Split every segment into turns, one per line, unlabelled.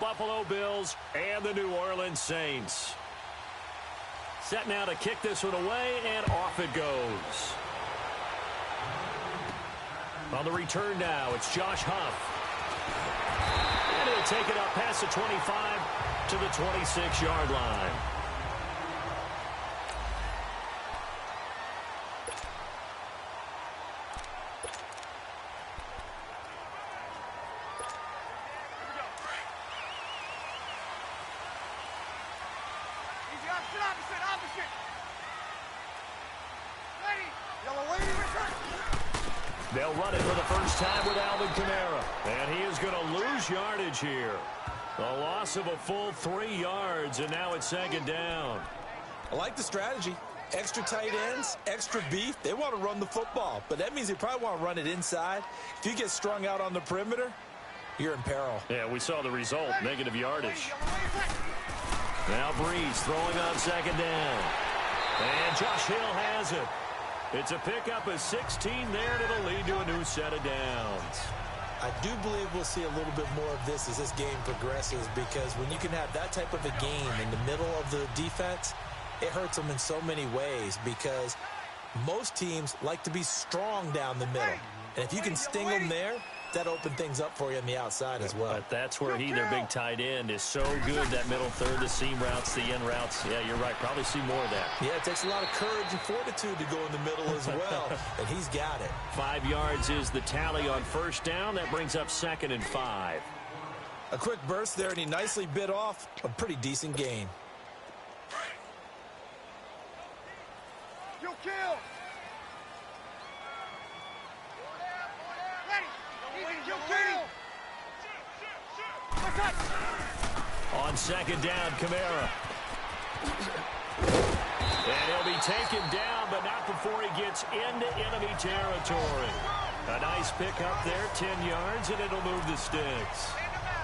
Buffalo Bills and the New Orleans Saints. Set now to kick this one away, and off it goes. On the return now, it's Josh Huff. And he'll take it up past the 25 to the 26-yard line. They'll run it for the first time with Alvin Kamara. And he is going to lose yardage here. A loss of a full 3 yards, and now it's second down.
I like the strategy. Extra tight ends, extra beef. They want to run the football, but that means they probably want to run it inside. If you get strung out on the perimeter, you're in peril.
Yeah, we saw the result, negative yardage. Now Breeze throwing on second down. And Josh Hill has it. It's a pickup of 16 there, and it'll lead to a new set of downs.
I do believe we'll see a little bit more of this as this game progresses, because when you can have that type of a game in the middle of the defense, it hurts them in so many ways, because most teams like to be strong down the middle. And if you can sting them there, that opened things up for you on the outside as well.
But that's where their big tight end, is so good, that middle third, the seam routes, the in routes. Yeah, you're right. Probably see more of that.
Yeah, it takes a lot of courage and fortitude to go in the middle as well, and he's got it.
5 yards is the tally on first down. That brings up 2nd and 5.
A quick burst there, and he nicely bit off a pretty decent gain.
You kill!
On second down, Kamara. And he'll be taken down, but not before he gets into enemy territory. A nice pickup there, 10 yards, and it'll move the sticks.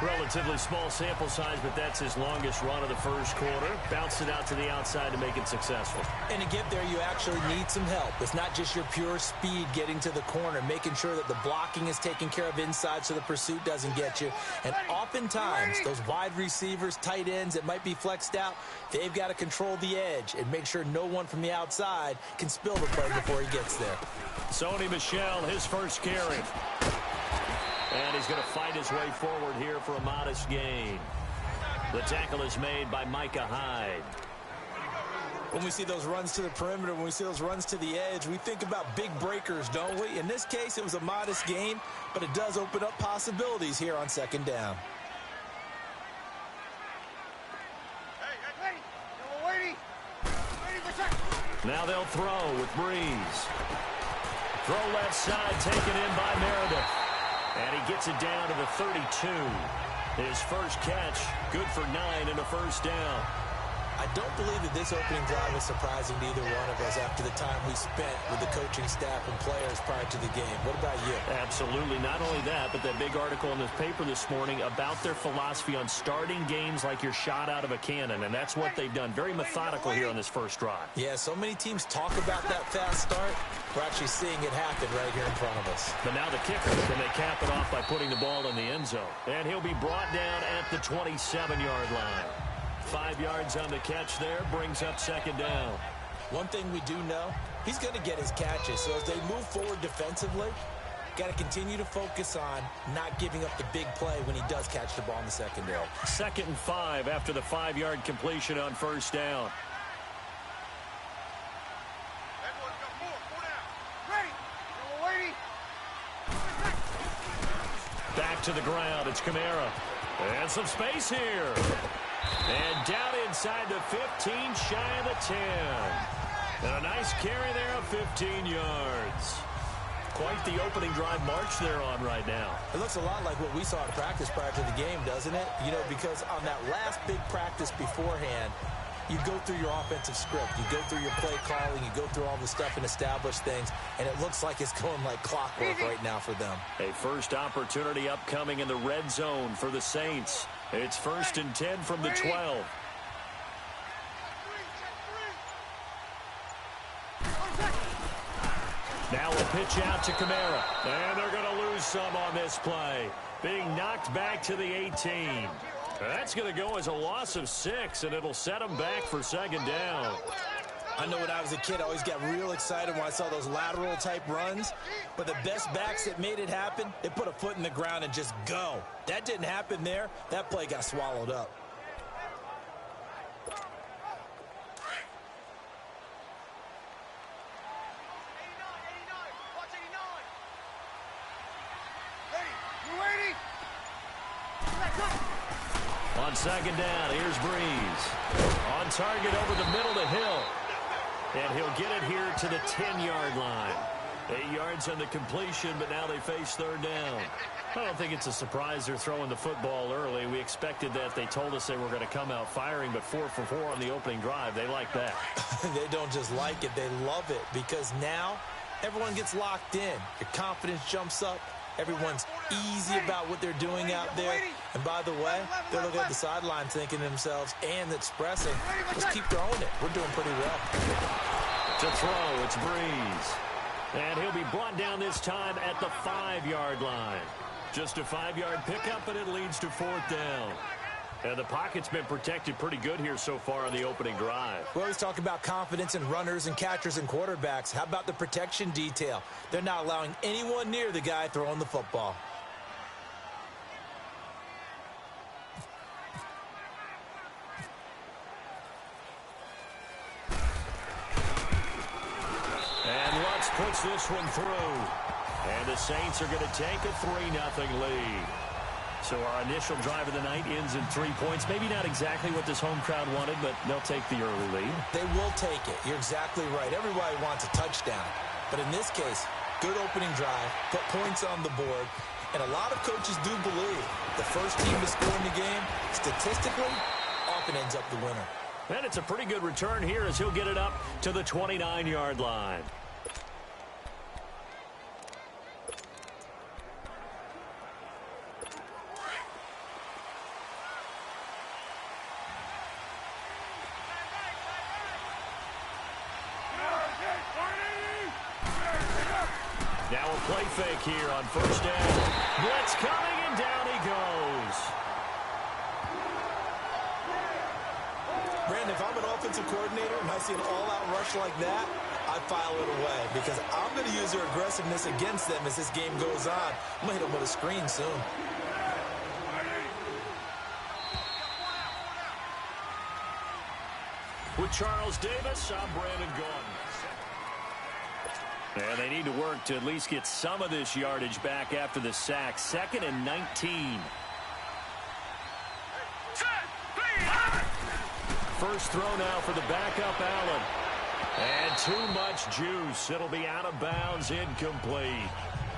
Relatively small sample size, but that's his longest run of the first quarter. Bounced it out to the outside to make it successful.
And to get there, you actually need some help. It's not just your pure speed getting to the corner, making sure that the blocking is taken care of inside so the pursuit doesn't get you. And oftentimes, those wide receivers, tight ends that might be flexed out, they've got to control the edge and make sure no one from the outside can spill the play before he gets there.
Sony Michel, his first carry. And he's going to fight his way forward here for a modest gain. The tackle is made by Micah Hyde.
When we see those runs to the perimeter, when we see those runs to the edge, we think about big breakers, don't we? In this case, it was a modest gain, but it does open up possibilities here on second down.
Now they'll throw with Breeze. Throw left side, taken in by Meredith. And he gets it down to the 32. His first catch, good for 9 and a first down.
I don't believe that this opening drive is surprising to either one of us after the time we spent with the coaching staff and players prior to the game. What about you?
Absolutely. Not only that, but that big article in the paper this morning about their philosophy on starting games like you're shot out of a cannon, and that's what they've done. Very methodical here on this first drive.
Yeah, so many teams talk about that fast start. We're actually seeing it happen right here in front of us.
But now the kicker, and they cap it off by putting the ball in the end zone. And he'll be brought down at the 27-yard line. 5 yards on the catch there, brings up second down.
One thing we do know, he's going to get his catches. So as they move forward defensively, got to continue to focus on not giving up the big play when he does catch the ball in the secondary.
2nd and 5 after the 5-yard completion on first down. Back to the ground, it's Kamara. And some space here. And down inside the 15, shy of the 10. And a nice carry there of 15 yards. Quite the opening drive march they're on right now.
It looks a lot like what we saw in practice prior to the game, doesn't it? You know, because on that last big practice beforehand, you go through your offensive script. You go through your play calling. You go through all the stuff and establish things. And it looks like it's going like clockwork right now for them.
A first opportunity upcoming in the red zone for the Saints. It's 1st and 10 from the 12. Now a pitch out to Kamara. And they're going to lose some on this play. Being knocked back to the 18. that's going to go as a loss of 6, and it'll set them back for second down.
I know when I was a kid, I always got real excited when I saw those lateral-type runs. But the best backs that made it happen, they put a foot in the ground and just go. That didn't happen there. That play got swallowed up.
On second down, here's Breeze. On target over the middle to Hill. And he'll get it here to the 10-yard line. 8 yards on the completion, but now they face third down. I don't think it's a surprise they're throwing the football early. We expected that. They told us they were going to come out firing, but 4 for 4 on the opening drive. They like that.
They don't just like it, they love it, because now everyone gets locked in. Your confidence jumps up. Everyone's easy about what they're doing out there. And by the way, they're looking at the sideline thinking to themselves and expressing, let's keep throwing it. We're doing pretty well.
To throw, it's Breeze. And he'll be brought down this time at the 5-yard line. Just a 5-yard pickup, and it leads to fourth down. And the pocket's been protected pretty good here so far on the opening drive.
We always talk about confidence in runners and catchers and quarterbacks. How about the protection detail? They're not allowing anyone near the guy throwing the football.
And Lutz puts this one through. And the Saints are going to take a 3-0 lead. So our initial drive of the night ends in 3 points. Maybe not exactly what this home crowd wanted, but they'll take the early lead.
They will take it. You're exactly right. Everybody wants a touchdown. But in this case, good opening drive, put points on the board, and a lot of coaches do believe the first team to score in the game, statistically, often ends up the winner.
And it's a pretty good return here as he'll get it up to the 29-yard line. Now a play fake here on first down. Blitz coming, and down he goes.
Brandon, if I'm an offensive coordinator and I see an all-out rush like that, I file it away because I'm going to use their aggressiveness against them as this game goes on. I'm going to hit them with a screen soon.
With Charles Davis, I'm Brandon Gaudin. And they need to work to at least get some of this yardage back after the sack. 2nd and 19. First throw now for the backup, Allen. And too much juice. It'll be out of bounds, incomplete.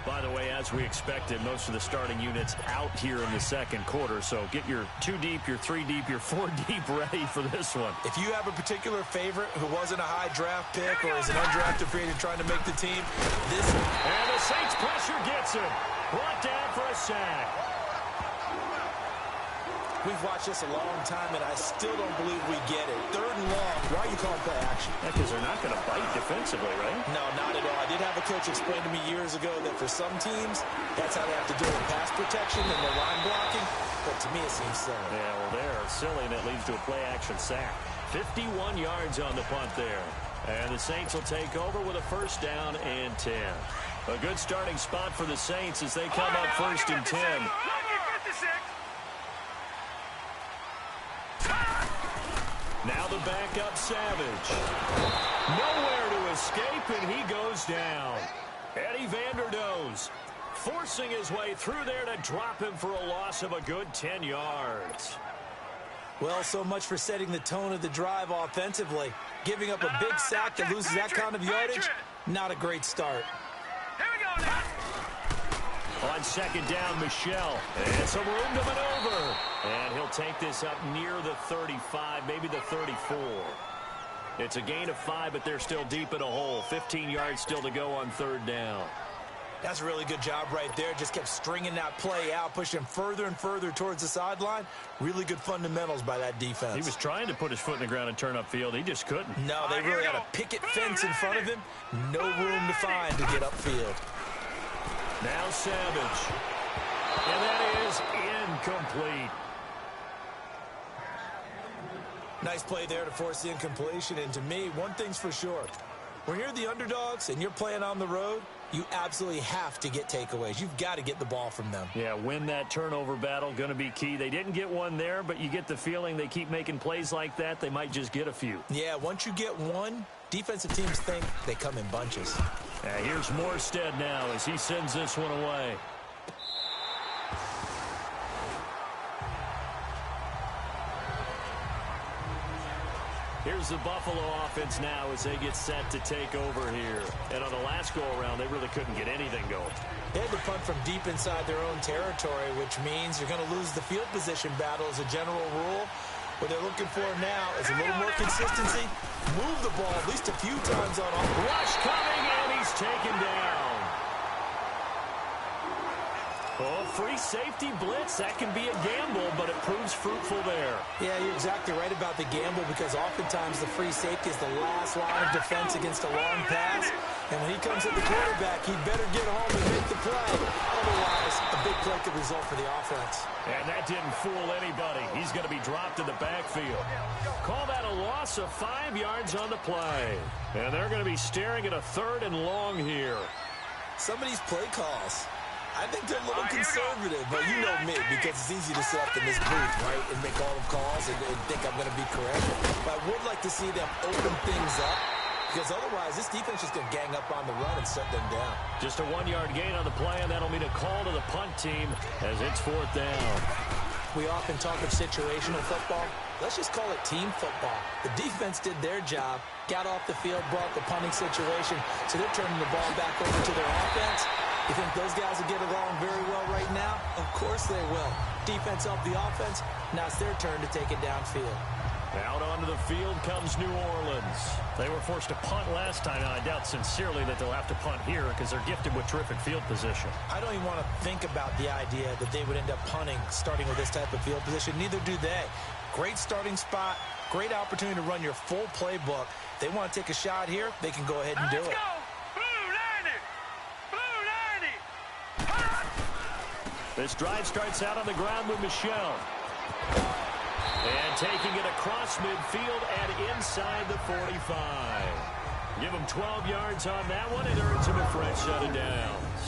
By the way, as we expected, most of the starting units out here in the second quarter. So get your 2 deep, your 3 deep, your 4 deep ready for this one.
If you have a particular favorite who wasn't a high draft pick or is an undrafted free agent trying to make the team, this...
And the Saints pressure gets him. Brought down for a sack.
We've watched this a long time, and I still don't believe we get it. 3rd and long. Why are you calling play action?
Because they're not going to bite defensively, right?
No, not at all. I did have a coach explain to me years ago that for some teams, that's how they have to do it. Pass protection and the line blocking. But to me, it seems silly.
Yeah, well, they're silly, and it leads to a play-action sack. 51 yards on the punt there. And the Saints will take over with a first down and 10. A good starting spot for the Saints as they come up 1st and 10. Now the backup, Savage. Nowhere to escape, and he goes down. Eddie Vanderdoes forcing his way through there to drop him for a loss of a good 10 yards.
Well, so much for setting the tone of the drive offensively. Giving up a big sack that loses that kind of yardage, not a great start.
Here we go now.
On second down, Michelle. And some room to maneuver. And he'll take this up near the 35, maybe the 34. It's a gain of 5, but they're still deep in a hole. 15 yards still to go on 3rd down.
That's a really good job right there. Just kept stringing that play out, pushing further and further towards the sideline. Really good fundamentals by that defense.
He was trying to put his foot in the ground and turn upfield. He just couldn't.
No, they really had a picket fence in front of him. No room to find to get upfield.
Now Savage. And that is incomplete.
Nice play there to force the incompletion. And to me, one thing's for sure. When you're the underdogs and you're playing on the road, you absolutely have to get takeaways. You've got to get the ball from them.
Yeah, win that turnover battle, going to be key. They didn't get one there, but you get the feeling they keep making plays like that, they might just get a few.
Yeah, once you get one, defensive teams think they come in bunches.
Here's Morstead now as he sends this one away. Here's the Buffalo offense now as they get set to take over here. And on the last go-around, they really couldn't get anything going.
They had to punt from deep inside their own territory, which means you're going to lose the field position battle as a general rule. What they're looking for now is a little more consistency. Move the ball at least a few times on offense.
Rush coming, and he's taken down. Oh, free safety blitz. That can be a gamble, but it proves fruitful there.
Yeah, you're exactly right about the gamble because oftentimes the free safety is the last line of defense against a long pass. And when he comes at the quarterback, he better get home and make the play. Otherwise, a big play could result for the offense.
And that didn't fool anybody. He's going to be dropped in the backfield. Call that a loss of 5 yards on the play. And they're going to be staring at a 3rd and long here.
Some of these play calls, I think they're a little conservative, but you know me, because it's easy to sit up in this booth, right, and make all the calls and think I'm going to be correct. But I would like to see them open things up, because otherwise this defense is going to gang up on the run and shut them down.
Just a 1-yard gain on the play, and that'll mean a call to the punt team as it's 4th down.
We often talk of situational football. Let's just call it team football. The defense did their job, got off the field, brought the punting situation, so they're turning the ball back over to their offense. You think those guys will get along very well right now? Of course they will. Defense helped the offense. Now it's their turn to take it downfield.
Out onto the field comes New Orleans. They were forced to punt last time, and I doubt sincerely that they'll have to punt here because they're gifted with terrific field position.
I don't even want to think about the idea that they would end up punting starting with this type of field position. Neither do they. Great starting spot, great opportunity to run your full playbook. If they want to take a shot here, they can go ahead and do it.
This drive starts out on the ground with Michel. And taking it across midfield and inside the 45. Give him 12 yards on that one. It earns him a fresh set of downs.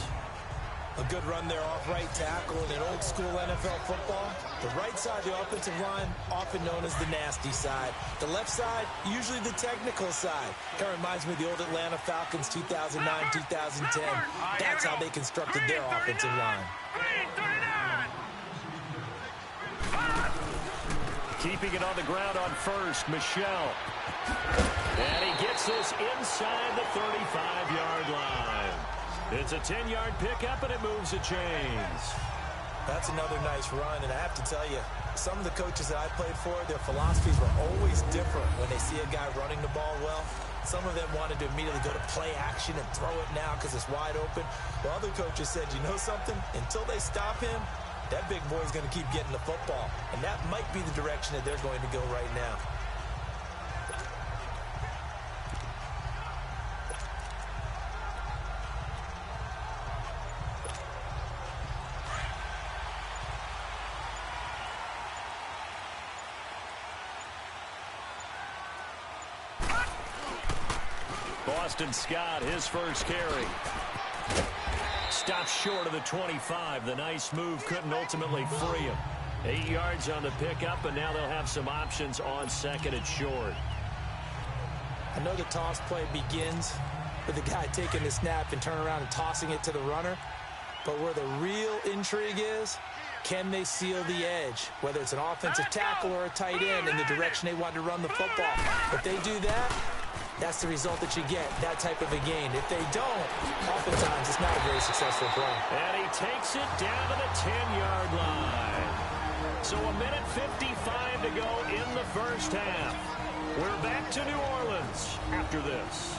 A good run there off right tackle in old school NFL football. The right side of the offensive line, often known as the nasty side. The left side, usually the technical side. Kind of reminds me of the old Atlanta Falcons 2009, 2010. That's how they constructed their offensive line.
Keeping it on the ground on first, Michel. And he gets this inside the 35-yard line. It's a 10-yard pickup, and it moves the chains.
That's another nice run, and I have to tell you, some of the coaches that I played for, their philosophies were always different when they see a guy running the ball well. Some of them wanted to immediately go to play action and throw it now because it's wide open. While other coaches said, you know something? Until they stop him, that big boy's going to keep getting the football. And that might be the direction that they're going to go right now.
Boston Scott, his first carry. Stops short of the 25. The nice move couldn't ultimately free him. 8 yards on the pickup, and now they'll have some options on second and short.
I know the toss play begins with the guy taking the snap and turning around and tossing it to the runner. But where the real intrigue is, can they seal the edge? Whether it's an offensive tackle or a tight end in the direction they want to run the football. If they do that, that's the result that you get, that type of a gain. If they don't, oftentimes it's not a very successful play.
And he takes it down to the 10-yard line. So a minute 55 to go in the first half. We're back to New Orleans after this.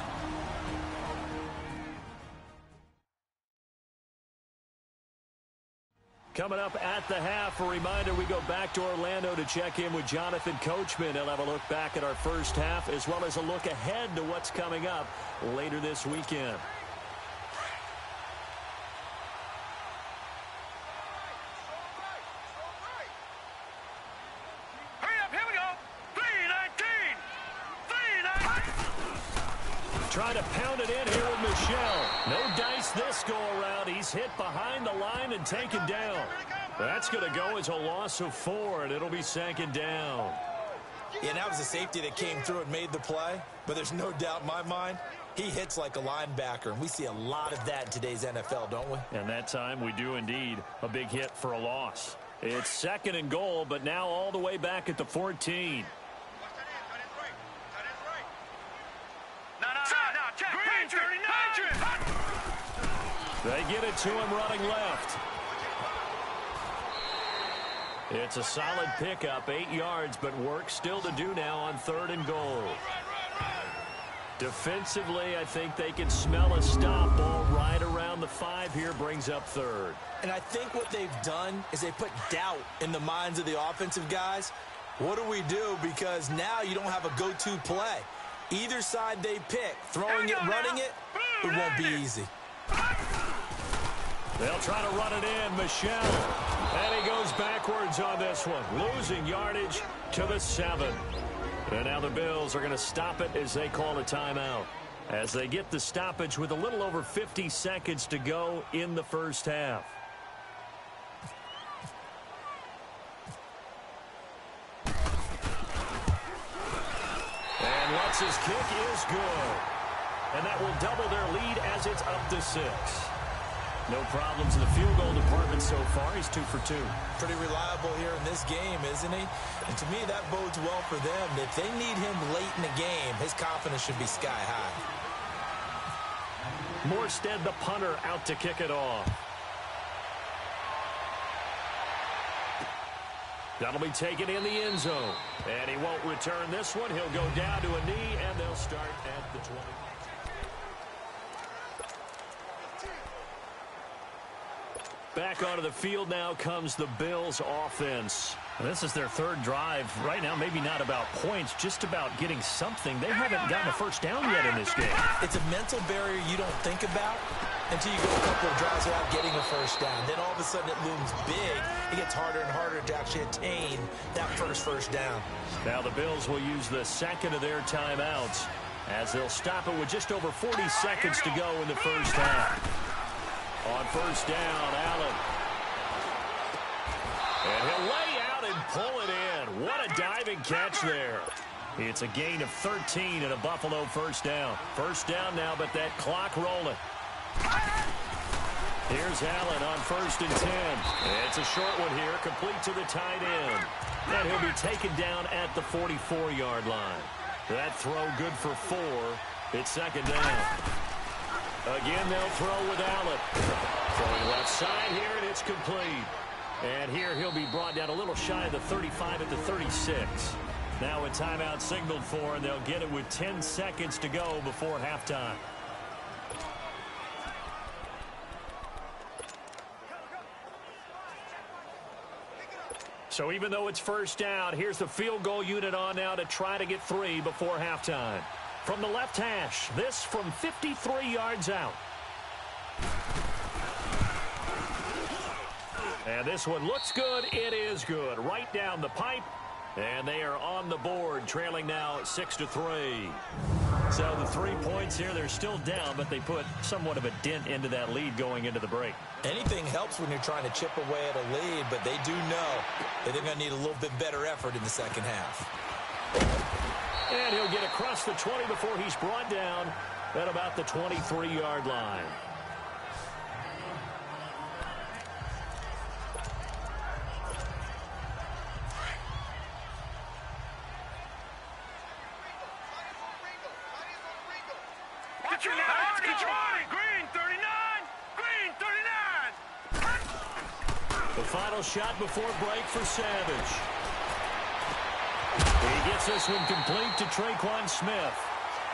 Coming up at the half, a reminder, we go back to Orlando to check in with Jonathan Coachman. He'll have a look back at our first half as well as a look ahead to what's coming up later this weekend.
Hurry up, here we go. 3, 9,
Trying to pound it in here with Michel. No dice this go-around. He's hit behind the line and taken down. That's going to go as a loss of 4, and it'll be 2nd down.
Yeah, that was a safety that came through and made the play. But there's no doubt in my mind, he hits like a linebacker. And we see a lot of that in today's NFL, don't we?
And that time we do indeed. A big hit for a loss. It's 2nd and goal, but now all the way back at the 14. They get it to him running left. It's a solid pickup, 8 yards, but work still to do now on 3rd and goal. Defensively, I think they can smell a stop ball right around the 5 here, brings up 3rd.
And I think what they've done is they put doubt in the minds of the offensive guys. What do we do? Because now you don't have a go-to play. Either side they pick, throwing it, running it, it won't be easy.
They'll try to run it in, Michel. And he goes backwards on this one, losing yardage to the 7. And now the Bills are going to stop it as they call a timeout. As they get the stoppage with a little over 50 seconds to go in the first half. And Lutz's kick is good. And that will double their lead as it's up to 6. No problems in the field goal department so far. He's 2 for 2.
Pretty reliable here in this game, isn't he? And to me, that bodes well for them. If they need him late in the game, his confidence should be sky high.
Morstead, the punter, out to kick it off. That'll be taken in the end zone. And he won't return this one. He'll go down to a knee, and they'll start at the 20. Back onto the field now comes the Bills offense. This is their 3rd drive. Right now, maybe not about points, just about getting something. They haven't gotten a first down yet in this game.
It's a mental barrier you don't think about until you go a couple of drives without getting a first down. Then all of a sudden it looms big. It gets harder and harder to actually attain that first down.
Now the Bills will use the 2nd of their timeouts as they'll stop it with just over 40 seconds to go in the first half. On first down, Allen. And he'll lay out and pull it in. What a diving catch there. It's a gain of 13 and a Buffalo first down. First down now, but that clock rolling. Here's Allen on 1st and 10. It's a short one here, complete to the tight end. And he'll be taken down at the 44-yard line. That throw good for 4. It's 2nd down. Again, they'll throw with Allen. Throwing left side here, and it's complete. And here he'll be brought down a little shy of the 35 at the 36. Now a timeout signaled for, and they'll get it with 10 seconds to go before halftime. So even though it's first down, here's the field goal unit on now to try to get 3 before halftime. From the left hash, this from 53 yards out. And this one looks good. It is good. Right down the pipe. And they are on the board, trailing now 6-3. So the 3 points here, they're still down, but they put somewhat of a dent into that lead going into the break.
Anything helps when you're trying to chip away at a lead, but they do know that they're going to need a little bit better effort in the second half.
And he'll get across the 20 before he's brought down at about the 23-yard line.
Get your now. Get your Green 39. Green 39.
The final shot before break for Savage. He gets this one complete to Traquan Smith.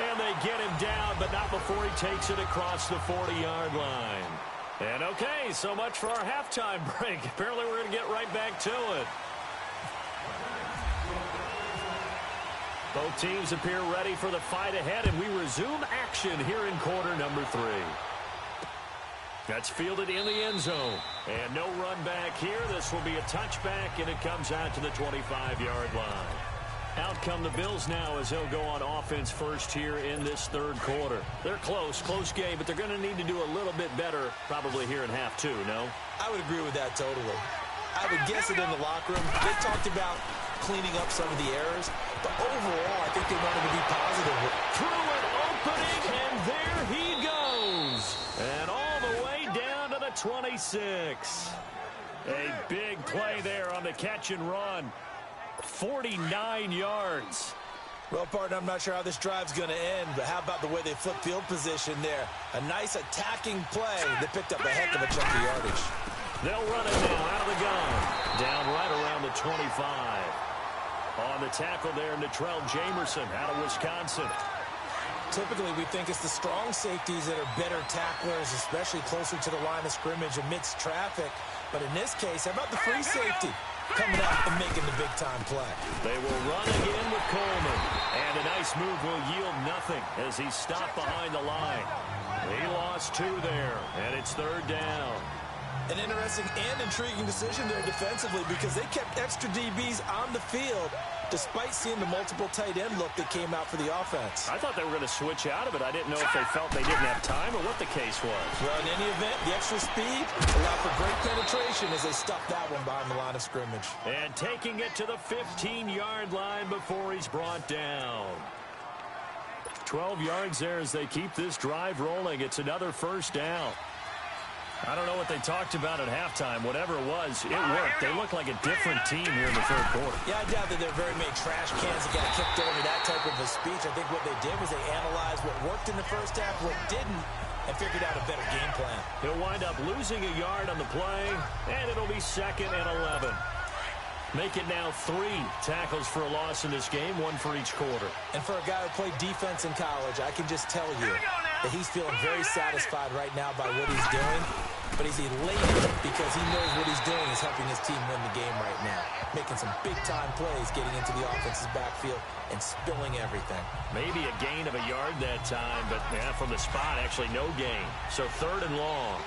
And they get him down, but not before he takes it across the 40-yard line. And okay, so much for our halftime break. Apparently we're going to get right back to it. Both teams appear ready for the fight ahead, and we resume action here in quarter number 3. That's fielded in the end zone. And no run back here. This will be a touchback, and it comes out to the 25-yard line. Out come the Bills now as they'll go on offense first here in this third quarter. They're close game, but they're going to need to do a little bit better probably here in half two, no?
I would agree with that totally. I would guess it in the locker room. They talked about cleaning up some of the errors, but overall, I think they wanted to be positive.
Through an opening, and there he goes. And all the way down to the 26. A big play there on the catch and run. 49 yards.
Well, partner, I'm not sure how this drive's going to end, but how about the way they flip field position there? A nice attacking play. They picked up a heck of a chunk of yardage.
They'll run it now out of the gun. Down right around the 25. On the tackle there, Natrell Jamerson out of Wisconsin.
Typically, we think it's the strong safeties that are better tacklers, especially closer to the line of scrimmage amidst traffic. But in this case, how about the free safety coming out and making the big-time play?
They will run again with Coleman. And a nice move will yield nothing as he stopped behind the line. He lost 2 there, and it's third down.
An interesting and intriguing decision there defensively because they kept extra DBs on the field despite seeing the multiple tight end look that came out for the offense.
I thought they were going to switch out of it. I didn't know if they felt they didn't have time or what the case was.
Well, in any event, the extra speed allowed for great penetration as they stuffed that one behind the line of scrimmage.
And taking it to the 15-yard line before he's brought down. 12 yards there as they keep this drive rolling. It's another first down. I don't know what they talked about at halftime. Whatever it was, it worked. They look like a different team here in the third quarter.
Yeah, I doubt that there are very many trash cans that got kicked over that type of a speech. I think what they did was they analyzed what worked in the first half, what didn't, and figured out a better game plan.
He'll wind up losing a yard on the play, and it'll be 2nd and 11. Make it now 3 tackles for a loss in this game, 1 for each quarter.
And for a guy who played defense in college, I can just tell you that he's feeling very satisfied right now by what he's doing. But he's elated because he knows what he's doing is helping his team win the game right now. Making some big-time plays, getting into the offense's backfield, and spilling everything.
Maybe a gain of a yard that time, but yeah, from the spot, actually no gain. So 3rd and long.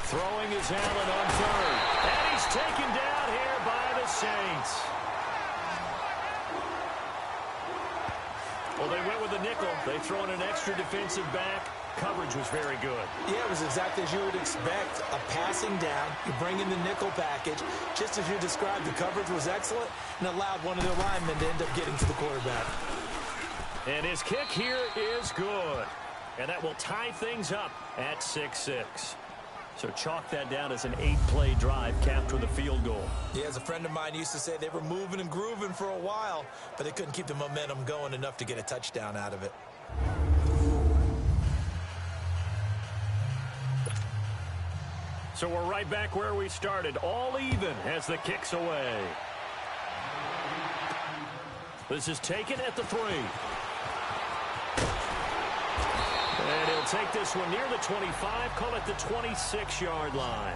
Throwing is Allen on 3rd. And he's taken down here by the Saints. Well, they went with a nickel. They throw in an extra defensive back. Coverage was very good.
Yeah, it was exactly as you would expect. A passing down. You bring in the nickel package. Just as you described, the coverage was excellent and allowed one of their linemen to end up getting to the quarterback.
And his kick here is good. And that will tie things up at 6-6. So chalk that down as an 8-play drive capped with a field goal.
Yeah, as a friend of mine used to say, they were moving and grooving for a while, but they couldn't keep the momentum going enough to get a touchdown out of it.
So we're right back where we started, all even as the kick's away. This is taken at the 3. And he'll take this one near the 25, call it the 26-yard line.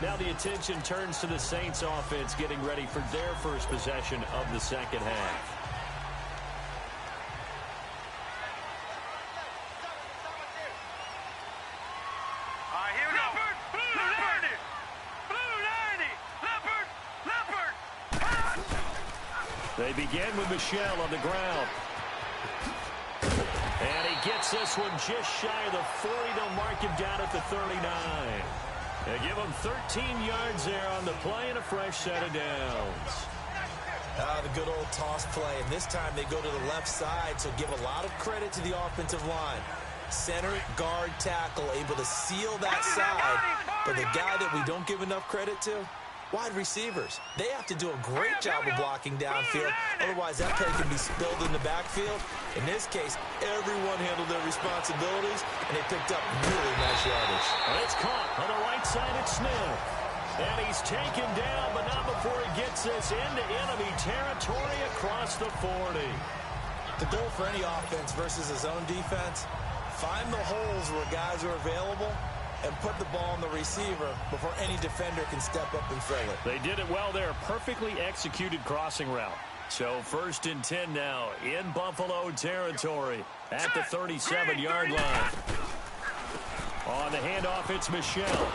Now the attention turns to the Saints offense getting ready for their first possession of the second half.
Here we go. Leopard! Blue 90! Leopard!
They begin with Michel on the ground. And he gets this one just shy of the 40. They'll mark him down at the 39. They give him 13 yards there on the play and a fresh set of downs.
The good old toss play. And this time they go to the left side, so give a lot of credit to the offensive line. Center, guard, tackle, able to seal that side. But the guy that we don't give enough credit to, wide receivers. They have to do a great job of blocking downfield. Otherwise, that play can be spilled in the backfield. In this case, everyone handled their responsibilities, and they picked up really nice yardage.
And it's caught on the right side at Smith. And he's taken down, but not before he gets this into enemy territory across the 40.
The goal for any offense versus his own defense, find the holes where guys are available and put the ball on the receiver before any defender can step up and fill it.
They did it well there. Perfectly executed crossing route. So 1st and 10 now in Buffalo territory at the 37-yard line. On the handoff, it's Michel.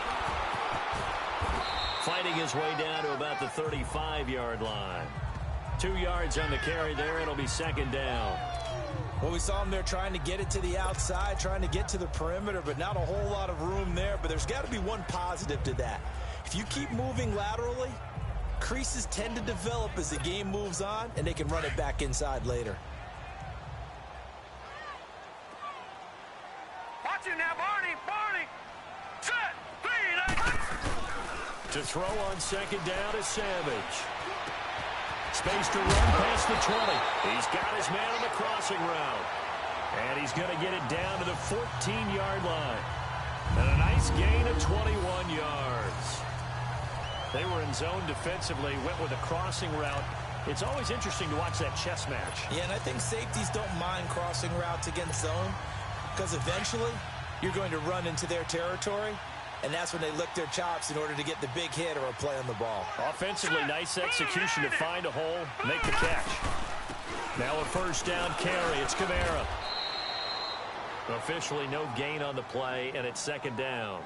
Fighting his way down to about the 35-yard line. 2 yards on the carry there. It'll be 2nd down.
Well, we saw him there trying to get it to the outside, trying to get to the perimeter, but not a whole lot of room there. But there's got to be one positive to that. If you keep moving laterally, creases tend to develop as the game moves on, and they can run it back inside later.
Watch it now, Barney. Set.
To throw on 2nd down is Savage. Space to run past the 20. He's got his man on the crossing route. And he's going to get it down to the 14-yard line. And a nice gain of 21 yards. They were in zone defensively, went with a crossing route. It's always interesting to watch that chess match.
Yeah, and I think safeties don't mind crossing routes against zone because eventually you're going to run into their territory, and that's when they lick their chops in order to get the big hit or a play on the ball.
Offensively, nice execution to find a hole, make the catch. Now a 1st down carry. It's Kamara. Officially no gain on the play, and it's 2nd down.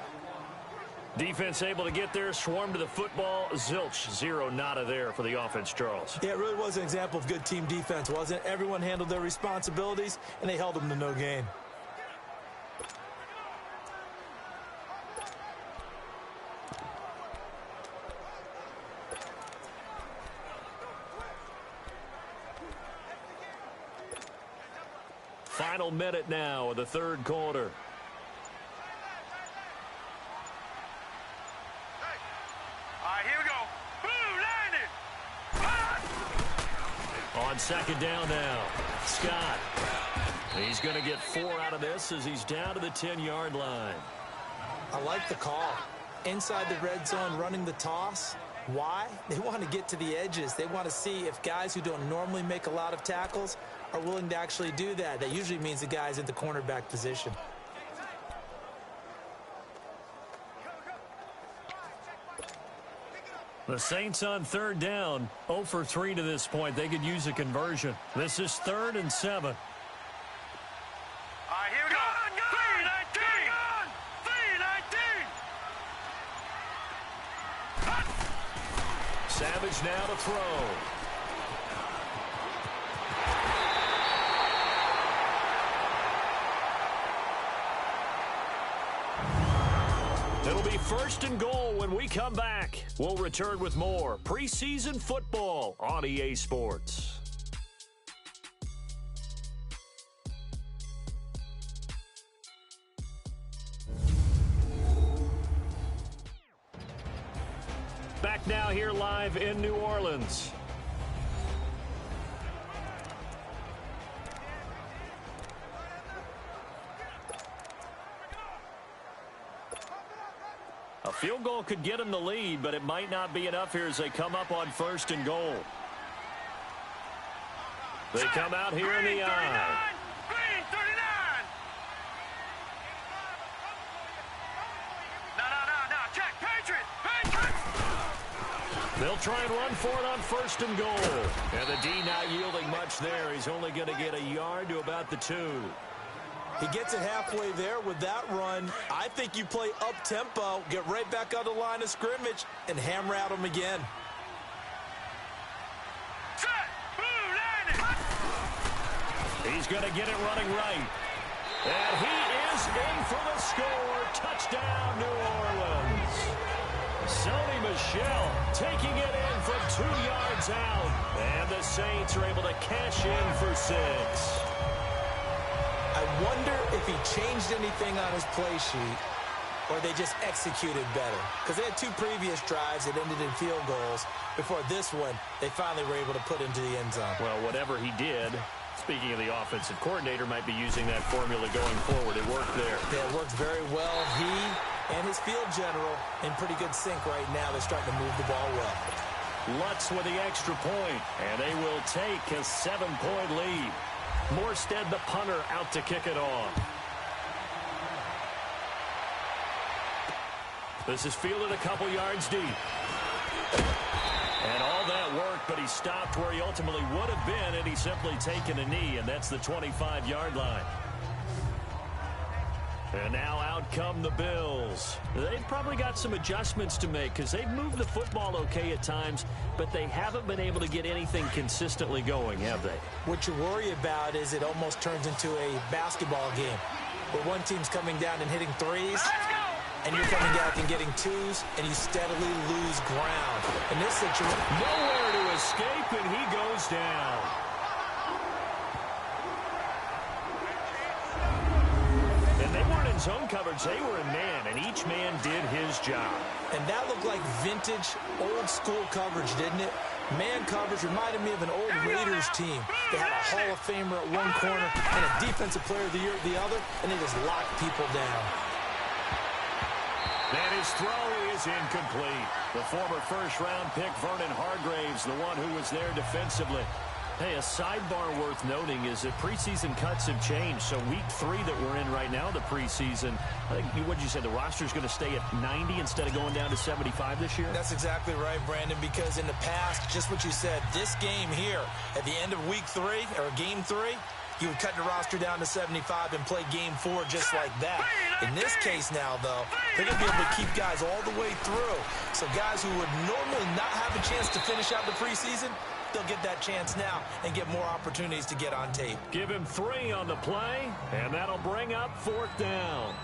Defense able to get there, swarm to the football. Zilch, 0 nada there for the offense, Charles.
Yeah, it really was an example of good team defense, wasn't it? Everyone handled their responsibilities, and they held them to no gain.
Final minute now of the 3rd quarter. On 2nd down now, Scott. He's going to get 4 out of this as he's down to the 10-yard line.
I like the call. Inside the red zone, running the toss. Why? They want to get to the edges. They want to see if guys who don't normally make a lot of tackles are willing to actually do that. That usually means the guy's at the cornerback position.
The Saints on 3rd down, 0 for 3 to this point. They could use a conversion. This is 3rd and 7.
Here we go. 3-19. 3-19.
Savage now to throw. It'll be 1st and goal when we come back. We'll return with more preseason football on EA Sports. Back now here live in New Orleans. A field goal could get them the lead, but it might not be enough here as they come up on 1st and goal. They come out here in the eye.
Green 39. No. Check. Patriot.
They'll try and run for it on 1st and goal. And the D not yielding much there. He's only going to get a yard to about the 2.
He gets it halfway there with that run. I think you play up-tempo, get right back on the line of scrimmage, and hammer at him again.
Set. Blue line.
He's going to get it running right. And he is in for the score. Touchdown, New Orleans. Sony Michel taking it in from 2 yards out. And the Saints are able to cash in for 6.
I wonder if he changed anything on his play sheet or they just executed better. Because they had 2 previous drives that ended in field goals. Before this one, they finally were able to put into the end zone.
Well, whatever he did, speaking of the offensive coordinator, might be using that formula going forward. It worked there.
Yeah, it worked very well. He and his field general in pretty good sync right now. They're starting to move the ball well.
Lutz with the extra point, and they will take a 7-point lead. Morstead, the punter, out to kick it off. This is fielded a couple yards deep. And all that work, but he stopped where he ultimately would have been had he simply taken a knee, and that's the 25-yard line. And now out come the Bills. They've probably got some adjustments to make because they've moved the football okay at times, but they haven't been able to get anything consistently going, have they?
What you worry about is it almost turns into a basketball game where one team's coming down and hitting threes, and you're coming out and getting twos, and you steadily lose ground. In this situation,
nowhere to escape, and he goes down. Zone coverage, they were in man, and each man did his job.
And that looked like vintage, old-school coverage, didn't it? Man coverage reminded me of an old Raiders team. They had a Hall of Famer at one corner and a Defensive Player of the Year at the other, and they just locked people down.
And his throw is incomplete. The former first-round pick, Vernon Hargreaves, the one who was there defensively. Hey, a sidebar worth noting is that preseason cuts have changed. So week 3 that we're in right now, the preseason, I think, what did you say, the roster's going to stay at 90 instead of going down to 75 this year?
That's exactly right, Brandon, because in the past, just what you said, this game here, at the end of week 3, or game 3, you would cut the roster down to 75 and play game 4 just like that. In this case now, though, they're going to be able to keep guys all the way through. So guys who would normally not have a chance to finish out the preseason, they'll get that chance now and get more opportunities to get on tape.
Give him 3 on the play, and that'll bring up 4th down.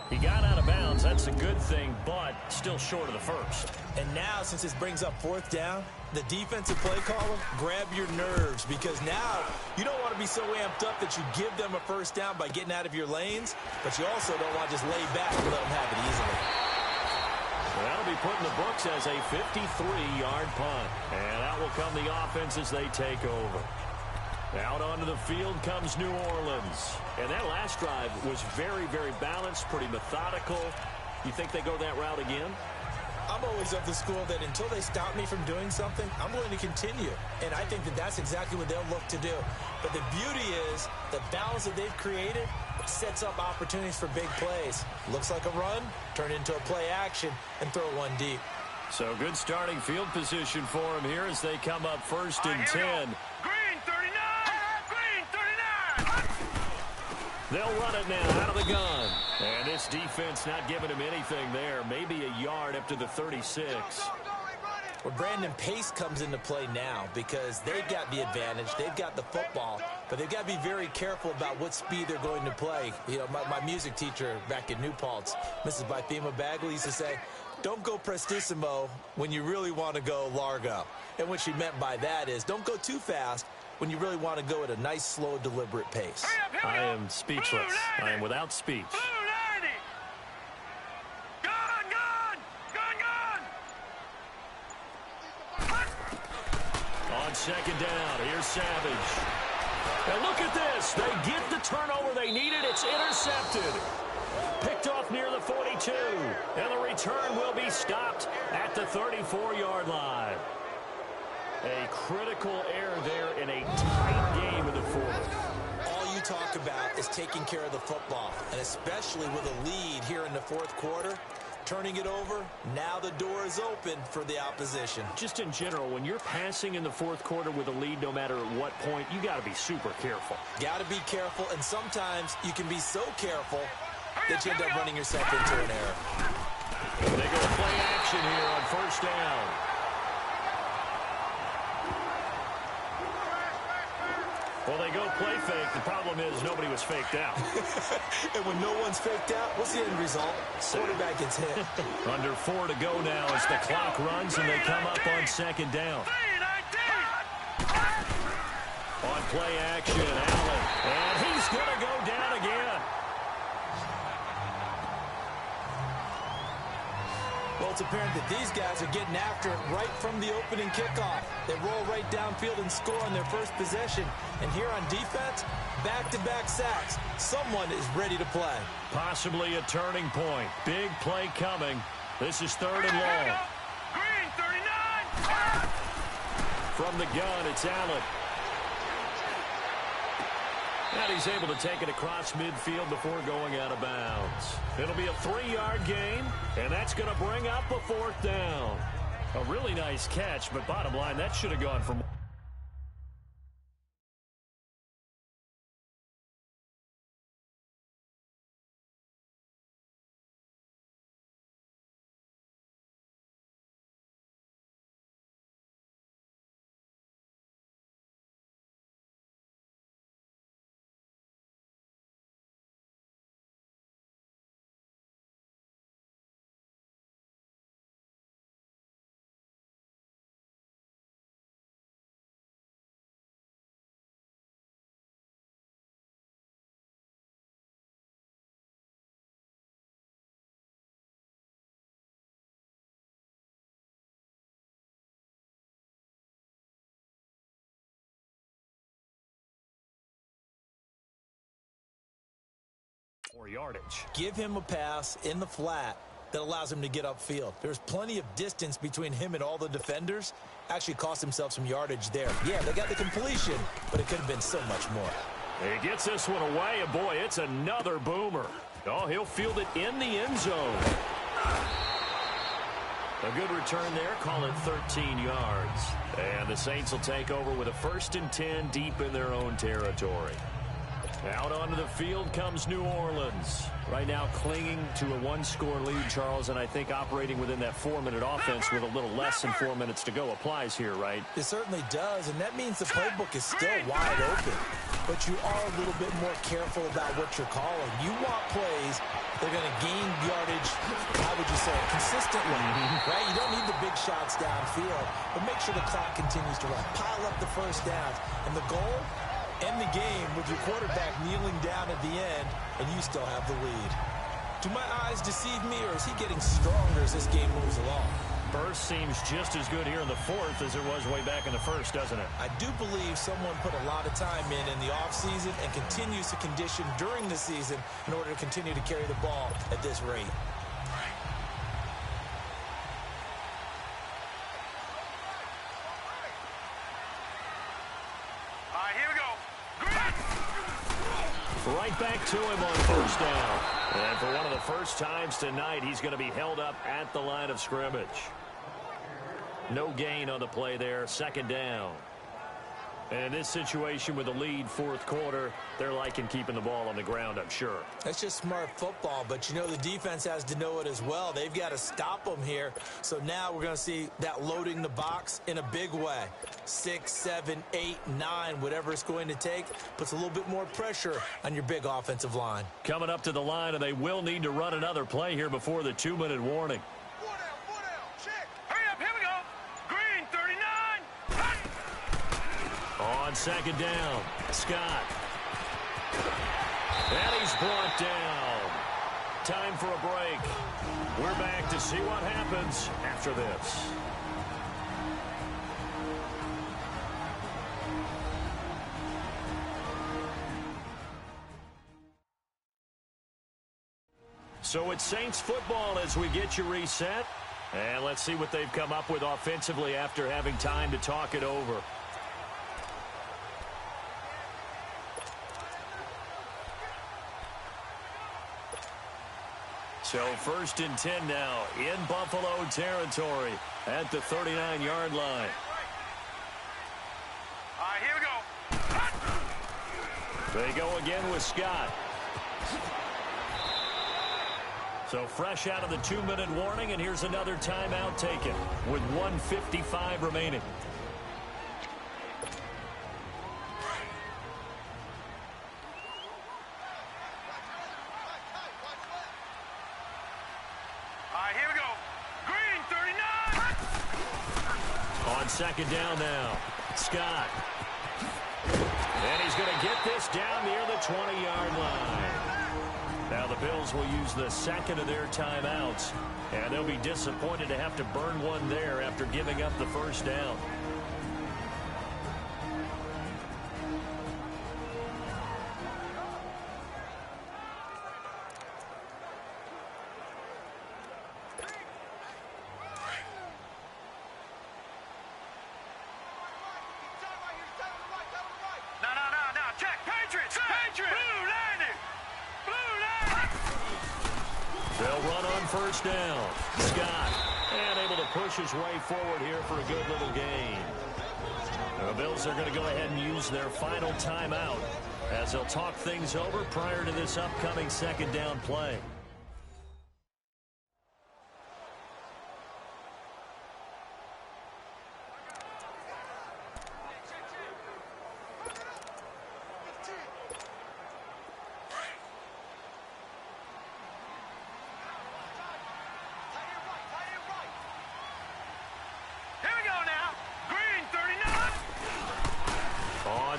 He got out of bounds. That's a good thing, but still short of the first.
And now, since this brings up 4th down, the defensive play caller, grab your nerves, because now you don't want to be so amped up that you give them a first down by getting out of your lanes, but you also don't want to just lay back and let them have it easily.
Well, that'll be put in the books as a 53-yard punt. And out will come the offense as they take over. Out onto the field comes New Orleans. And that last drive was very, very balanced, pretty methodical. You think they go that route again?
I'm always of the school that until they stop me from doing something, I'm going to continue. And I think that that's exactly what they'll look to do. But the beauty is the balance that they've created sets up opportunities for big plays. Looks like a run, turn into a play action, and throw one deep.
So good starting field position for him here as they come up 1st and 10.
Green 39! Green 39!
They'll run it now out of the gun. And this defense not giving him anything there. Maybe a yard up to the 36.
Well, Brandon, pace comes into play now because they've got the advantage. They've got the football, but they've got to be very careful about what speed they're going to play. You know, my music teacher back in New Paltz, Mrs. Bythema Bagley, used to say, don't go prestissimo when you really want to go largo. And what she meant by that is don't go too fast when you really want to go at a nice, slow, deliberate pace.
I am speechless. I am without speech. On 2nd down, here's Savage. And look at this. They get the turnover they needed. It's intercepted. Picked off near the 42. And the return will be stopped at the 34-yard line. A critical error there in a tight game in the 4th.
All you talk about is taking care of the football, and especially with a lead here in the 4th quarter. Turning it over, now the door is open for the opposition.
Just in general, when you're passing in the 4th quarter with a lead, no matter at what point, you got to be super careful.
Got to be careful, and sometimes you can be so careful that you end up running yourself into an error.
They go play action here on 1st down. Well, they go play fake. The problem is nobody was faked out.
And when no one's faked out, what's the end result? Quarterback gets hit.
Under 4 to go now as the clock runs and they come up on 2nd down. On play action, Allen. And he's going to go down again.
Well, it's apparent that these guys are getting after it right from the opening kickoff. They roll right downfield and score on their first possession. And here on defense, back-to-back sacks. Someone is ready to play.
Possibly a turning point. Big play coming. This is 3rd and long.
Green 39!
From the gun, it's Allen. And he's able to take it across midfield before going out of bounds. It'll be a 3-yard gain, and that's going to bring up a 4th down. A really nice catch, but bottom line, that should have gone for more. More yardage.
Give him a pass in the flat that allows him to get upfield. There's plenty of distance between him and all the defenders. Actually cost himself some yardage there. Yeah, they got the completion, but it could have been so much more.
He gets this one away, and boy, it's another boomer. Oh, he'll field it in the end zone. A good return there, call it 13 yards. And the Saints will take over with a 1st and 10 deep in their own territory. Out onto the field comes New Orleans. Right now clinging to a 1-score lead, Charles, and I think operating within that 4-minute offense with a little less than 4 minutes to go applies here, right?
It certainly does, and that means the playbook is still wide open. But you are a little bit more careful about what you're calling. You want plays that are going to gain yardage, how would you say it, consistently, right? You don't need the big shots downfield, but make sure the clock continues to run. Pile up the first downs, and the goal? End the game with your quarterback kneeling down at the end, and you still have the lead. Do my eyes deceive me, or is he getting stronger as this game moves along?
Burst seems just as good here in the 4th as it was way back in the 1st, doesn't it?
I do believe someone put a lot of time in the offseason and continues to condition during the season in order to continue to carry the ball at this rate.
Right back to him on 1st down. And for one of the first times tonight, he's going to be held up at the line of scrimmage. No gain on the play there, 2nd down. And in this situation with a lead 4th quarter, they're liking keeping the ball on the ground, I'm sure.
That's just smart football, but you know the defense has to know it as well. They've got to stop them here. So now we're going to see that loading the box in a big way. 6, 7, 8, 9, whatever it's going to take, puts a little bit more pressure on your big offensive line.
Coming up to the line, and they will need to run another play here before the 2-minute warning. On 2nd down, Scott. And he's brought down. Time for a break. We're back to see what happens after this. So it's Saints football as we get you reset. And let's see what they've come up with offensively after having time to talk it over. So 1st and 10 now in Buffalo territory at the 39-yard line.
All right, here we go.
They go again with Scott. So fresh out of the 2-minute warning, and here's another timeout taken with 1:55 remaining. On 2nd down now, Scott. And he's going to get this down near the 20-yard line. Now the Bills will use the 2nd of their timeouts, and they'll be disappointed to have to burn one there after giving up the 1st down. They'll run on 1st down. Scott. And able to push his way forward here for a good little gain. The Bills are going to go ahead and use their final timeout as they'll talk things over prior to this upcoming second down play.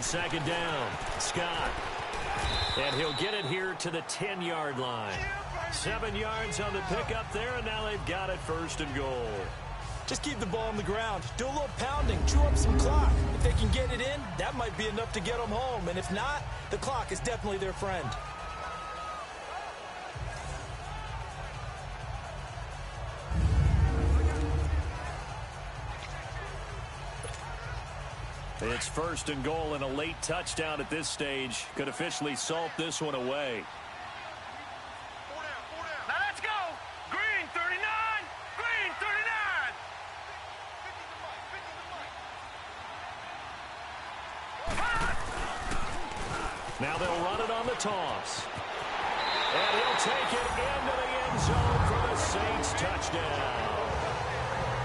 Second down, Scott. And he'll get it here to the 10-yard line. 7 yards on the pickup there, and now they've got it first and goal.
Just keep the ball on the ground. Do a little pounding. Chew up some clock. If they can get it in, that might be enough to get them home. And if not, the clock is definitely their friend.
It's first and goal, and a late touchdown at this stage could officially salt this one away.
Now let's go. Green 39. Green 39.
Now they'll run it on the toss. And he'll take it into the end zone for the Saints touchdown.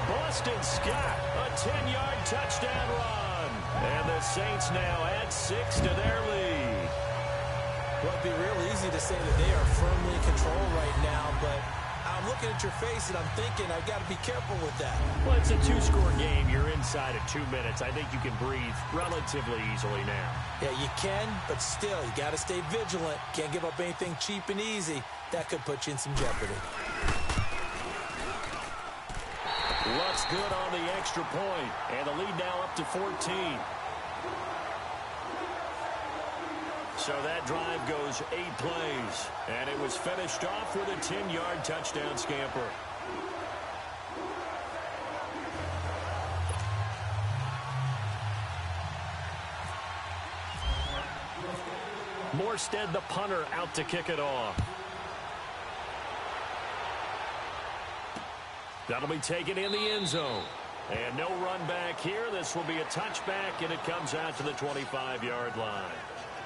Boston Scott, a 10-yard touchdown run. And the Saints now add 6 to their lead.
Well, it'd be real easy to say that they are firmly in control right now, but I'm looking at your face and I'm thinking I've got to be careful with that.
Well, it's a 2-score game. You're inside of 2 minutes. I think you can breathe relatively easily now.
Yeah, you can, but still, you got to stay vigilant. Can't give up anything cheap and easy. That could put you in some jeopardy.
Looks good on the extra point, and the lead now up to 14. So that drive goes 8 plays, and it was finished off with a 10-yard touchdown scamper. Morstead, the punter, out to kick it off. That'll be taken in the end zone. And no run back here. This will be a touchback, and it comes out to the 25-yard line.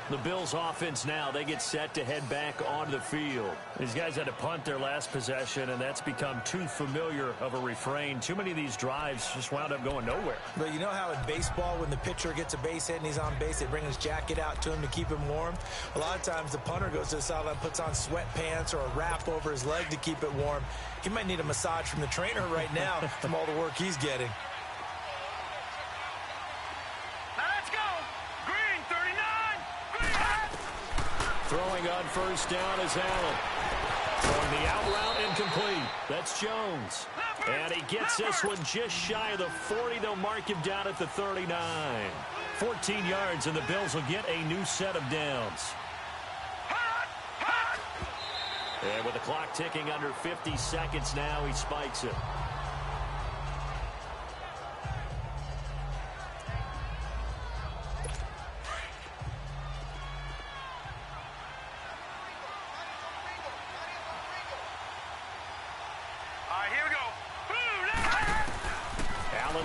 The Bills offense now, they get set to head back onto the field. These guys had to punt their last possession, and that's become too familiar of a refrain. Too many of these drives just wound up going nowhere.
But you know how in baseball, when the pitcher gets a base hit and he's on base, they bring his jacket out to him to keep him warm? A lot of times the punter goes to the sideline, puts on sweatpants or a wrap over his leg to keep it warm. He might need a massage from the trainer right now from all the work he's getting.
Throwing on first down is Allen. Throwing the out route incomplete. That's Jones. And he gets this one just shy of the 40. They'll mark him down at the 39. 14 yards, and the Bills will get a new set of downs. And with the clock ticking under 50 seconds now, he spikes it.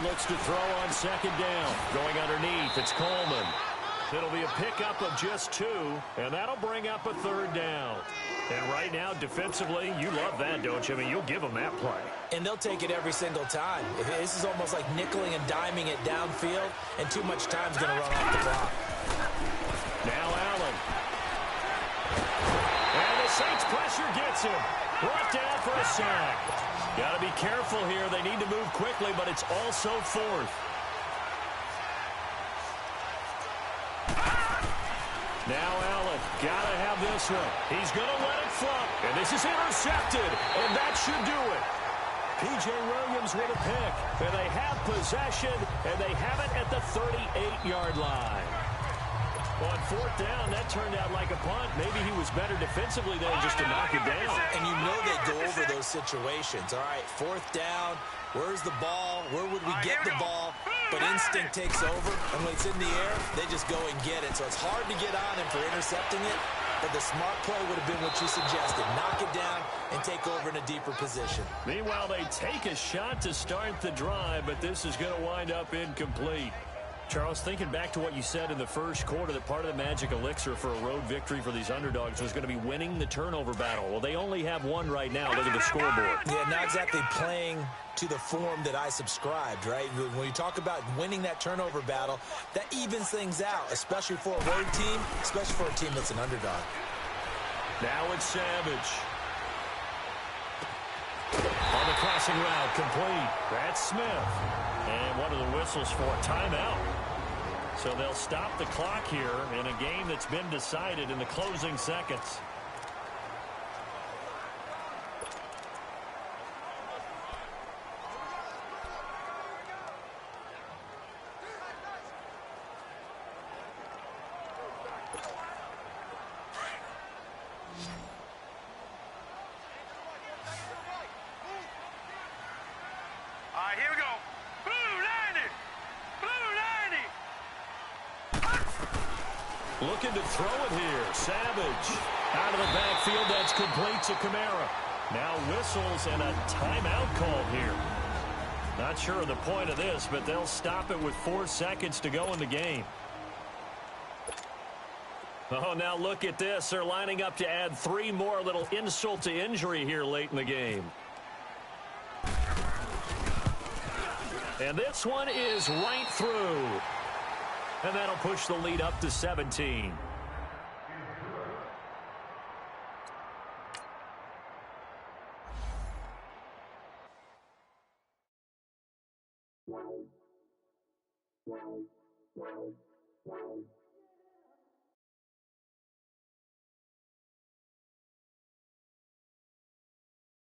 Looks to throw on second down. Going underneath, it's Coleman. It'll be a pickup of just 2, and that'll bring up a third down. And right now, defensively, you love that, don't you? I mean, you'll give them that play.
And they'll take it every single time. This is almost like nickeling and diming it downfield, and too much time's going to run off the clock.
Now Allen. And the Saints pressure gets him. Brought down for a sack. Got to be careful here. They need to move quickly, but it's also 4th. Now Allen, got to have this one. He's going to let it flop, and this is intercepted, and that should do it. P.J. Williams with a pick, and they have possession, and they have it at the 38-yard line. On 4th down, that turned out like a punt. Maybe he was better defensively there just to knock it down.
And you know they go over those situations. All right, 4th down, where's the ball? Where would we get the ball? But instinct takes over, and when it's in the air, they just go and get it. So it's hard to get on him for intercepting it, but the smart play would have been what you suggested. Knock it down and take over in a deeper position.
Meanwhile, they take a shot to start the drive, but this is going to wind up incomplete. Charles, thinking back to what you said in the first quarter, that part of the magic elixir for a road victory for these underdogs was going to be winning the turnover battle. Well, they only have one right now. Look at the scoreboard.
Yeah, not exactly playing to the form that I subscribed, right? When you talk about winning that turnover battle, that evens things out, especially for a road team, especially for a team that's an underdog.
Now it's Savage. On the crossing route, complete. That's Smith. And one of the whistles for a timeout. So they'll stop the clock here in a game that's been decided in the closing seconds.
All right, here we go. Blue 90! Blue 90!
Looking to throw it here. Savage. Out of the backfield, that's complete to Kamara. Now whistles and a timeout called here. Not sure of the point of this, but they'll stop it with 4 seconds to go in the game. Oh, now look at this. They're lining up to add 3 more. Little insult to injury here late in the game. And this one is right through. And that'll push the lead up to 17.